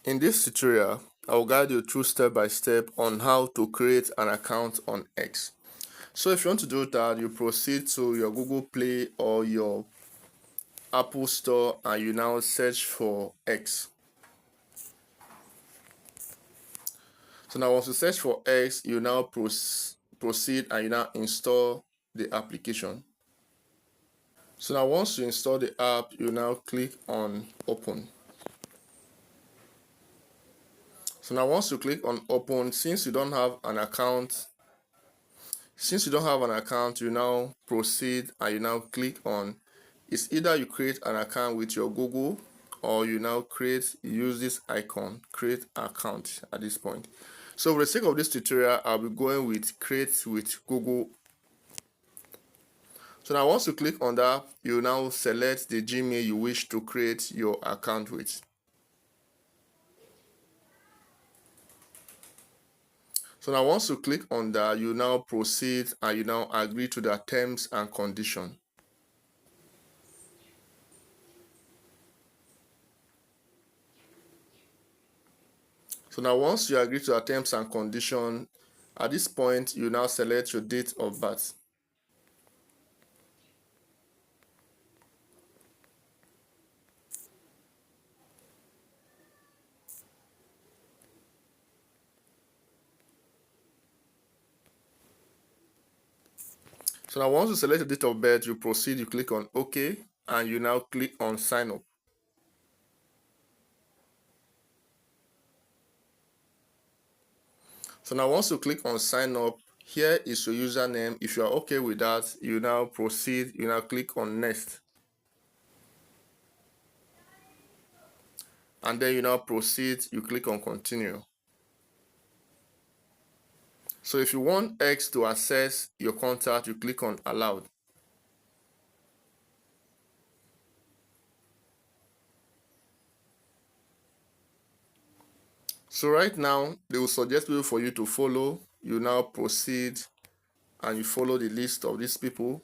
In this tutorial, I will guide you through step by step on how to create an account on X. So if you want to do that, you proceed to your Google Play or your Apple Store and you now search for X. So now once you search for X, you now proceed and you now install the application. So now once you install the app, you now click on open. So now once you click on open, since you don't have an account, you now proceed and you now click on, it's either you create an account with your Google or you now use this icon, create account at this point. So for the sake of this tutorial, I'll be going with create with Google. So now once you click on that, you now select the Gmail you wish to create your account with. So now once you click on that, you now proceed and you now agree to the terms and conditions. So now once you agree to the terms and conditions, at this point you now select your date of birth. So now once you select the date of birth, you proceed, you click on OK, and you now click on sign up. So now once you click on sign up, here is your username. If you are okay with that, you now proceed, you now click on next. And then you now proceed, you click on continue. So if you want X to access your contact, you click on allowed. So right now, they will suggest people for you to follow. You now proceed and you follow the list of these people.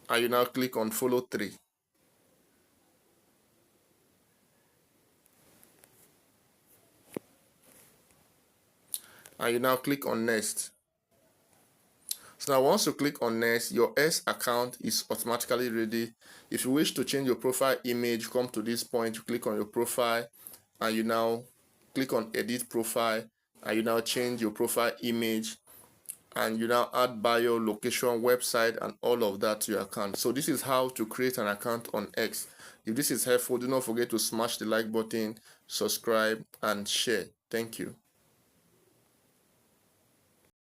And you now click on follow 3. And you now click on next. So now once you click on next, your X account is automatically ready. If you wish to change your profile image, come to this point, you click on your profile and you now click on edit profile and you now change your profile image and you now add bio, location, website and all of that to your account. So this is how to create an account on X. If this is helpful, do not forget to smash the like button, subscribe and share. Thank you.